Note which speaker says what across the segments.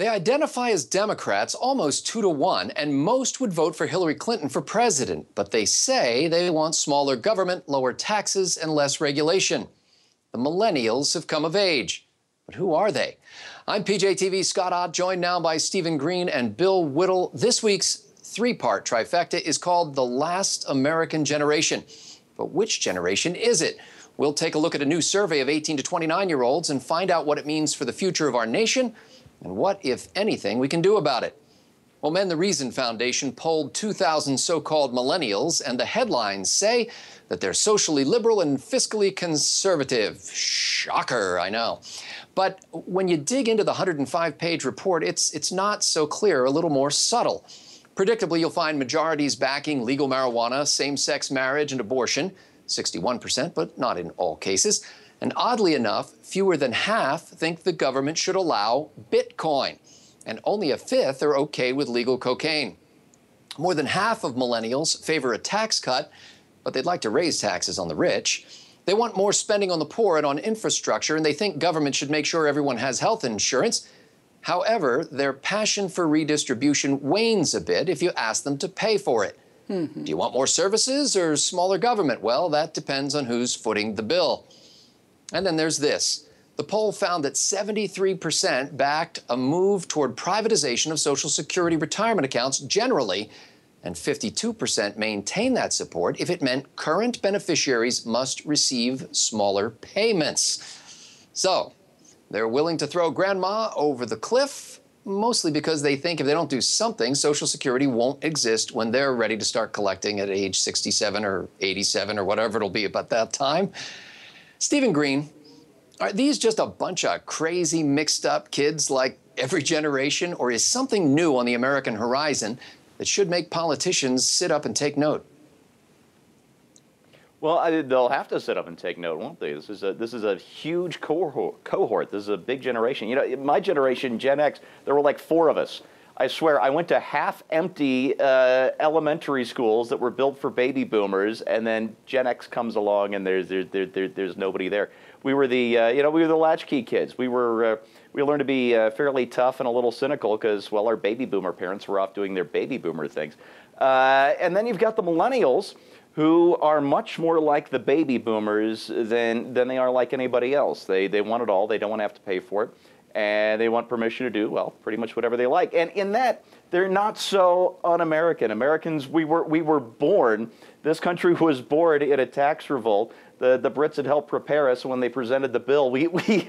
Speaker 1: They identify as Democrats almost 2-to-1, and most would vote for Hillary Clinton for president. But they say they want smaller government, lower taxes, and less regulation. The Millennials have come of age. But who are they? I'm PJTV's Scott Ott, joined now by Stephen Green and Bill Whittle. This week's three-part trifecta is called The Last American Generation. But which generation is it? We'll take a look at a new survey of 18 to 29-year-olds and find out what it means for the future of our nation and what, if anything, we can do about it. Well, the Reason Foundation polled 2,000 so-called millennials, and the headlines say that they're socially liberal and fiscally conservative. Shocker, I know. But when you dig into the 105-page report, it's not so clear, a little more subtle. Predictably, you'll find majorities backing legal marijuana, same-sex marriage, and abortion, 61%, but not in all cases. And oddly enough, fewer than half think the government should allow Bitcoin, and only a fifth are okay with legal cocaine. More than half of millennials favor a tax cut, but they'd like to raise taxes on the rich. They want more spending on the poor and on infrastructure, and they think government should make sure everyone has health insurance. However, their passion for redistribution wanes a bit if you ask them to pay for it. Do you want more services or smaller government? Well, that depends on who's footing the bill. And then there's this. The poll found that 73% backed a move toward privatization of Social Security retirement accounts generally, and 52% maintained that support if it meant current beneficiaries must receive smaller payments. So, they're willing to throw grandma over the cliff, mostly because they think if they don't do something, Social Security won't exist when they're ready to start collecting at age 67 or 87 or whatever it'll be about that time. Stephen Green, are these just a bunch of crazy, mixed-up kids like every generation, or is something new on the American horizon that should make politicians sit up and take note?
Speaker 2: Well, they'll have to sit up and take note, won't they? This is a huge cohort. This is a big generation. You know, my generation, Gen X, there were like 4 of us. I swear, I went to half-empty elementary schools that were built for baby boomers, and then Gen X comes along, and there's nobody there. We were the we were the latchkey kids. We learned to be fairly tough and a little cynical because, well, our baby boomer parents were off doing their baby boomer things. And then you've got the millennials, who are much more like the baby boomers than they are like anybody else. They want it all. They don't want to have to pay for it. And they want permission to do, well, pretty much whatever they like. And in that, they're not so un-American. Americans, we were born, this country was born in a tax revolt. The Brits had helped prepare us when they presented the bill.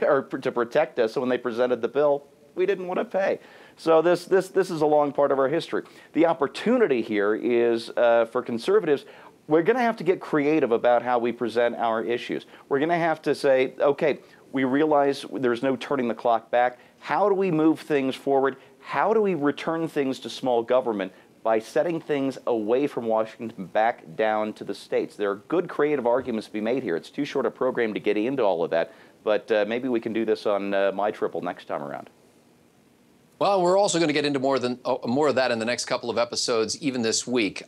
Speaker 2: Or to protect us, so when they presented the bill, we didn't want to pay. So this is a long part of our history. The opportunity here is for conservatives. We're going to have to get creative about how we present our issues. We're going to have to say, okay, we realize there's no turning the clock back. How do we move things forward? How do we return things to small government by setting things away from Washington back down to the states? There are good creative arguments to be made here. It's too short a program to get into all of that, but maybe we can do this on My Triple next time around.
Speaker 1: Well, we're also going to get into more of that in the next couple of episodes, even this week.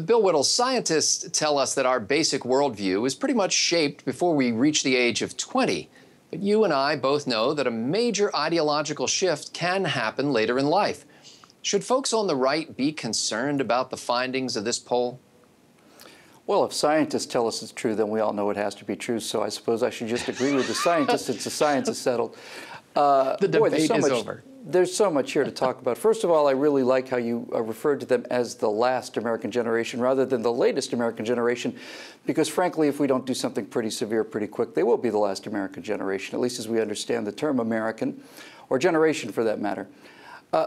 Speaker 1: Bill Whittle, scientists tell us that our basic worldview is pretty much shaped before we reach the age of 20. But you and I both know that a major ideological shift can happen later in life. Should folks on the right be concerned about the findings of this poll?
Speaker 3: Well, if scientists tell us it's true, then we all know it has to be true. So I suppose I should just agree with the scientists since the science is settled.
Speaker 1: The debate is over.
Speaker 3: There's so much here to talk about. First of all, I really like how you referred to them as the last American generation rather than the latest American generation, because frankly, if we don't do something pretty severe pretty quick, they will be the last American generation, at least as we understand the term American, or generation for that matter.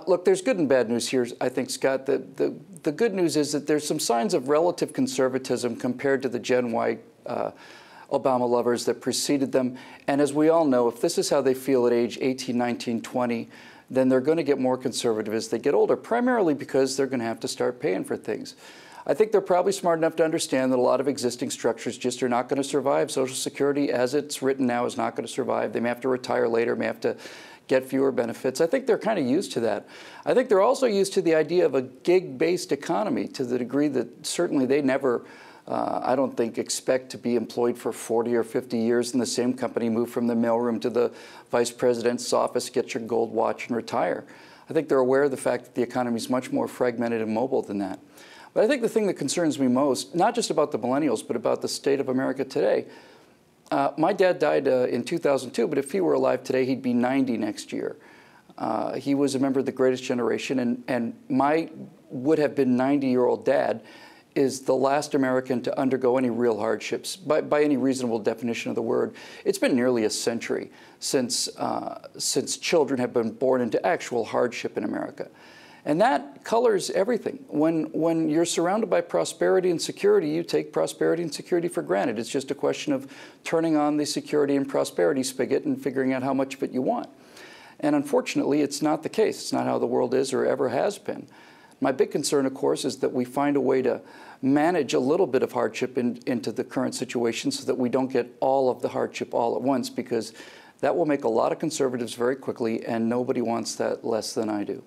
Speaker 3: Look, there's good and bad news here, I think, Scott. The good news is that there's some signs of relative conservatism compared to the Gen Y Obama lovers that preceded them. And as we all know, if this is how they feel at age 18, 19, 20, then they're going to get more conservative as they get older, primarily because they're going to have to start paying for things. I think they're probably smart enough to understand that a lot of existing structures just are not going to survive. Social Security, as it's written now, is not going to survive. They may have to retire later, may have to get fewer benefits. I think they're kind of used to that. I think they're also used to the idea of a gig-based economy to the degree that certainly they never I don't think expect to be employed for 40 or 50 years in the same company, move from the mailroom to the vice president's office, get your gold watch, and retire. I think they're aware of the fact that the economy is much more fragmented and mobile than that. But I think the thing that concerns me most, not just about the millennials, but about the state of America today, my dad died in 2002, but if he were alive today, he'd be 90 next year. He was a member of the greatest generation, and my would have been 90-year-old dad is the last American to undergo any real hardships, by any reasonable definition of the word. It's been nearly a century since children have been born into actual hardship in America. And that colors everything. When you're surrounded by prosperity and security, you take prosperity and security for granted. It's just a question of turning on the security and prosperity spigot and figuring out how much of it you want. And unfortunately, it's not the case. It's not how the world is or ever has been. My big concern, of course, is that we find a way to manage a little bit of hardship into the current situation so that we don't get all of the hardship all at once, because that will make a lot of conservatives very quickly, and nobody wants that less than I do.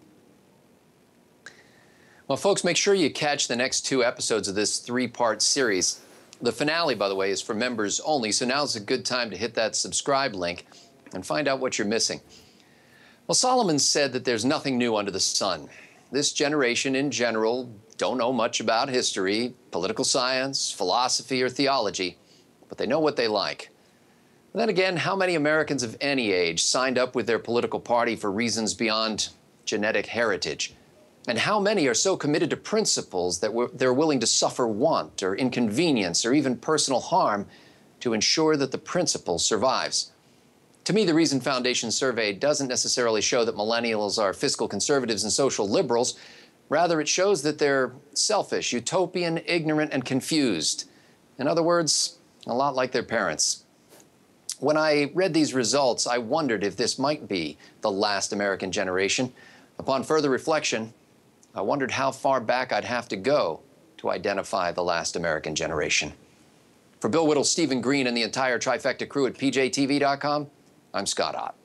Speaker 1: Well, folks, make sure you catch the next 2 episodes of this 3-part series. The finale, by the way, is for members only, so now's a good time to hit that subscribe link and find out what you're missing. Well, Solomon said that there's nothing new under the sun. This generation in general don't know much about history, political science, philosophy, or theology, but they know what they like. And then again, how many Americans of any age signed up with their political party for reasons beyond genetic heritage? And how many are so committed to principles that they're willing to suffer want or inconvenience or even personal harm to ensure that the principle survives? To me, the Reason Foundation survey doesn't necessarily show that millennials are fiscal conservatives and social liberals. Rather, it shows that they're selfish, utopian, ignorant, and confused. In other words, a lot like their parents. When I read these results, I wondered if this might be the last American generation. Upon further reflection, I wondered how far back I'd have to go to identify the last American generation. For Bill Whittle, Stephen Green, and the entire Trifecta crew at PJTV.com, I'm Scott Ott.